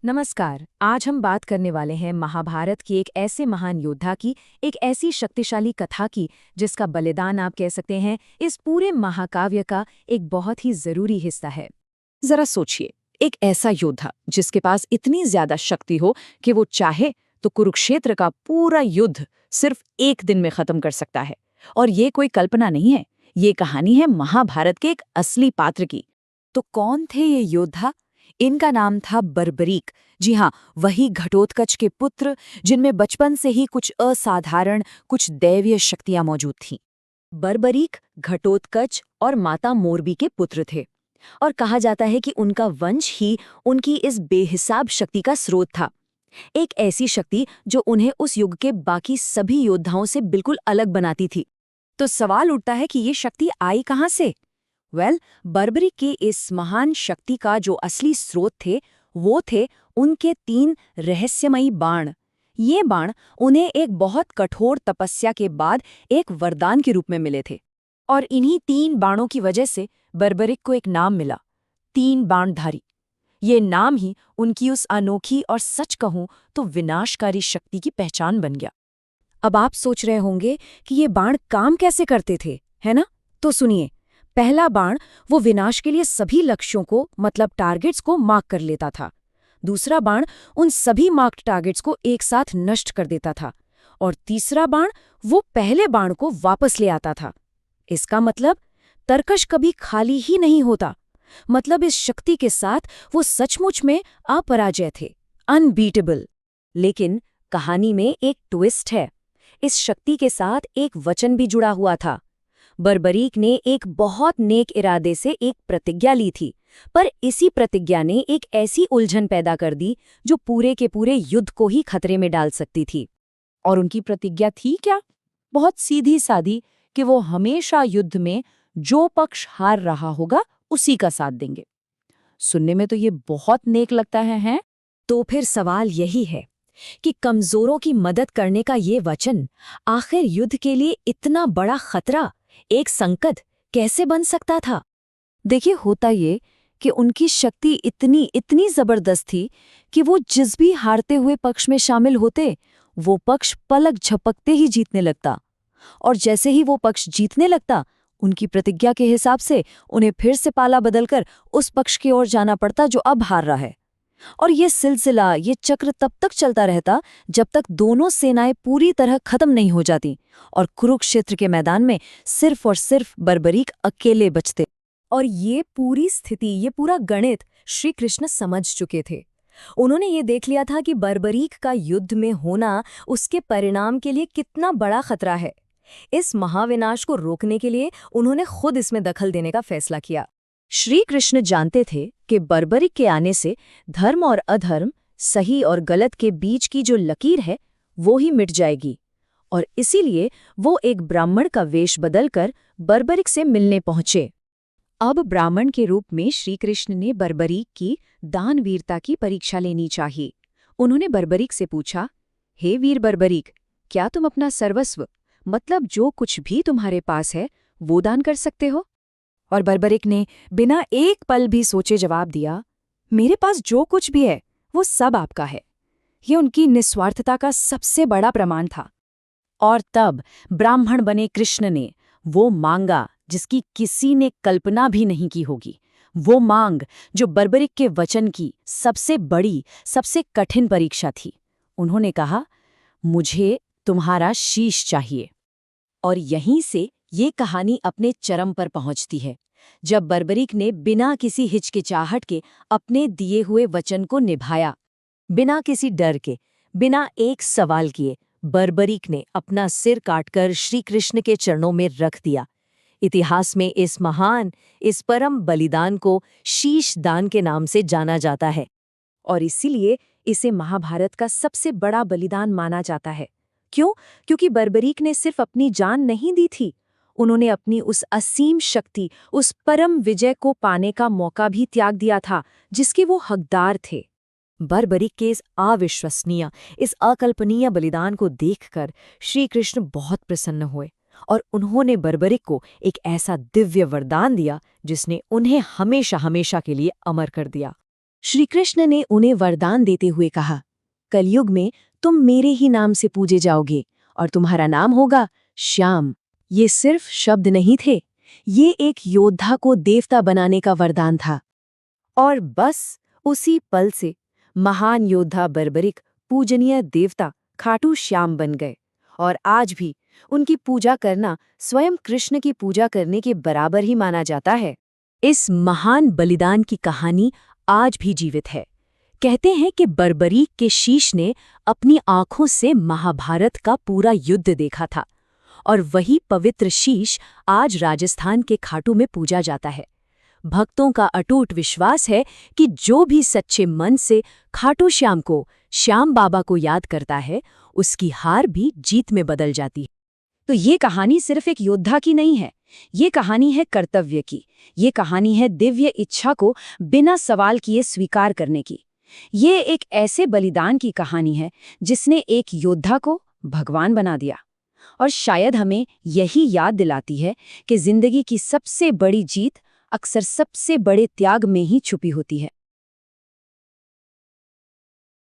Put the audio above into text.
नमस्कार। आज हम बात करने वाले हैं महाभारत की एक ऐसे महान योद्धा की, एक ऐसी शक्तिशाली कथा की जिसका बलिदान आप कह सकते हैं इस पूरे महाकाव्य का एक बहुत ही जरूरी हिस्सा है। जरा सोचिए, एक ऐसा योद्धा जिसके पास इतनी ज्यादा शक्ति हो कि वो चाहे तो कुरुक्षेत्र का पूरा युद्ध सिर्फ एक दिन में खत्म कर सकता है। और ये कोई कल्पना नहीं है, ये कहानी है महाभारत के एक असली पात्र की। तो कौन थे ये योद्धा? इनका नाम था बर्बरीक। जी हाँ, वही घटोत्कच के पुत्र जिनमें बचपन से ही कुछ असाधारण, कुछ दैवीय शक्तियां मौजूद थीं। बर्बरीक घटोत्कच और माता मोरबी के पुत्र थे और कहा जाता है कि उनका वंश ही उनकी इस बेहिसाब शक्ति का स्रोत था। एक ऐसी शक्ति जो उन्हें उस युग के बाकी सभी योद्धाओं से बिल्कुल अलग बनाती थी। तो सवाल उठता है कि ये शक्ति आई कहाँ से? बर्बरी की इस महान शक्ति का जो असली स्रोत थे, वो थे उनके 3 रहस्यमयी बाण। ये बाण उन्हें एक बहुत कठोर तपस्या के बाद एक वरदान के रूप में मिले थे। और इन्हीं 3 बाणों की वजह से बर्बरिक को एक नाम मिला, 3 बाणधारी। ये नाम ही उनकी उस अनोखी और सच कहूं तो विनाशकारी शक्ति की पहचान बन गया। अब आप सोच रहे होंगे कि ये बाण काम कैसे करते थे, है ना? तो सुनिए। पहला बाण वो विनाश के लिए सभी लक्ष्यों को, मतलब टारगेट्स को मार्क कर लेता था। दूसरा बाण उन सभी मार्क्ड टारगेट्स को एक साथ नष्ट कर देता था। और तीसरा बाण वो पहले बाण को वापस ले आता था। इसका मतलब तरकश कभी खाली ही नहीं होता। मतलब इस शक्ति के साथ वो सचमुच में अपराजय थे, अनबीटेबल। लेकिन कहानी में एक ट्विस्ट है। इस शक्ति के साथ एक वचन भी जुड़ा हुआ था। बर्बरीक ने एक बहुत नेक इरादे से एक प्रतिज्ञा ली थी, पर इसी प्रतिज्ञा ने एक ऐसी उलझन पैदा कर दी जो पूरे के पूरे युद्ध को ही खतरे में डाल सकती थी। और उनकी प्रतिज्ञा थी क्या? बहुत सीधी सादी, कि वो हमेशा युद्ध में जो पक्ष हार रहा होगा उसी का साथ देंगे। सुनने में तो ये बहुत नेक लगता है, हैं? तो फिर सवाल यही है कि कमजोरों की मदद करने का ये वचन आखिर युद्ध के लिए इतना बड़ा खतरा, एक संकट कैसे बन सकता था? देखिए, होता ये कि उनकी शक्ति इतनी जबरदस्त थी कि वो जिस भी हारते हुए पक्ष में शामिल होते, वो पक्ष पलक झपकते ही जीतने लगता। और जैसे ही वो पक्ष जीतने लगता, उनकी प्रतिज्ञा के हिसाब से उन्हें फिर से पाला बदलकर उस पक्ष की ओर जाना पड़ता जो अब हार रहा है। और ये सिलसिला, ये चक्र तब तक चलता रहता जब तक दोनों सेनाएं पूरी तरह खत्म नहीं हो जाती और कुरुक्षेत्र के मैदान में सिर्फ और सिर्फ बर्बरीक अकेले बचते। और ये पूरी स्थिति, ये पूरा गणित श्री कृष्ण समझ चुके थे। उन्होंने ये देख लिया था कि बर्बरीक का युद्ध में होना उसके परिणाम के लिए कितना बड़ा खतरा है। इस महाविनाश को रोकने के लिए उन्होंने खुद इसमें दखल देने का फैसला किया। श्री कृष्ण जानते थे कि बर्बरीक के आने से धर्म और अधर्म, सही और गलत के बीच की जो लकीर है वो ही मिट जाएगी। और इसीलिए वो एक ब्राह्मण का वेश बदलकर बर्बरीक से मिलने पहुंचे। अब ब्राह्मण के रूप में श्री कृष्ण ने बर्बरीक की दानवीरता की परीक्षा लेनी चाहिए। उन्होंने बर्बरीक से पूछा, हे वीर बर्बरीक, क्या तुम अपना सर्वस्व, मतलब जो कुछ भी तुम्हारे पास है, वो दान कर सकते हो? और बर्बरीक ने बिना एक पल भी सोचे जवाब दिया, मेरे पास जो कुछ भी है वो सब आपका है। ये उनकी निस्वार्थता का सबसे बड़ा प्रमाण था। और तब ब्राह्मण बने कृष्ण ने वो मांगा जिसकी किसी ने कल्पना भी नहीं की होगी। वो मांग जो बर्बरीक के वचन की सबसे बड़ी, सबसे कठिन परीक्षा थी। उन्होंने कहा, मुझे तुम्हारा शीश चाहिए। और यहीं से ये कहानी अपने चरम पर पहुंचती है, जब बर्बरीक ने बिना किसी हिचकिचाहट के अपने दिए हुए वचन को निभाया। बिना किसी डर के, बिना एक सवाल किए, बर्बरीक ने अपना सिर काटकर श्री कृष्ण के चरणों में रख दिया। इतिहास में इस महान, इस परम बलिदान को शीश दान के नाम से जाना जाता है। और इसीलिए इसे महाभारत का सबसे बड़ा बलिदान माना जाता है। क्यों? क्योंकि बर्बरीक ने सिर्फ अपनी जान नहीं दी थी, उन्होंने अपनी उस असीम शक्ति, उस परम विजय को पाने का मौका भी त्याग दिया था जिसके वो हकदार थे। बर्बरीक के इस अविश्वसनीय, इस अकल्पनीय बलिदान को देखकर श्री कृष्ण बहुत प्रसन्न हुए और उन्होंने बर्बरीक को एक ऐसा दिव्य वरदान दिया जिसने उन्हें हमेशा हमेशा के लिए अमर कर दिया। श्री कृष्ण ने उन्हें वरदान देते हुए कहा, कलयुग में तुम मेरे ही नाम से पूजे जाओगे और तुम्हारा नाम होगा श्याम। ये सिर्फ शब्द नहीं थे, ये एक योद्धा को देवता बनाने का वरदान था। और बस उसी पल से महान योद्धा बर्बरिक पूजनीय देवता खाटू श्याम बन गए और आज भी उनकी पूजा करना स्वयं कृष्ण की पूजा करने के बराबर ही माना जाता है। इस महान बलिदान की कहानी आज भी जीवित है। कहते हैं कि बर्बरीक के शीश ने अपनी आंखों से महाभारत का पूरा युद्ध देखा था और वही पवित्र शीश आज राजस्थान के खाटू में पूजा जाता है। भक्तों का अटूट विश्वास है कि जो भी सच्चे मन से खाटू श्याम को, श्याम बाबा को याद करता है, उसकी हार भी जीत में बदल जाती है। तो ये कहानी सिर्फ एक योद्धा की नहीं है, ये कहानी है कर्तव्य की, ये कहानी है दिव्य इच्छा को बिना सवाल किए स्वीकार करने की। ये एक ऐसे बलिदान की कहानी है जिसने एक योद्धा को भगवान बना दिया और शायद हमें यही याद दिलाती है कि जिंदगी की सबसे बड़ी जीत अक्सर सबसे बड़े त्याग में ही छुपी होती है।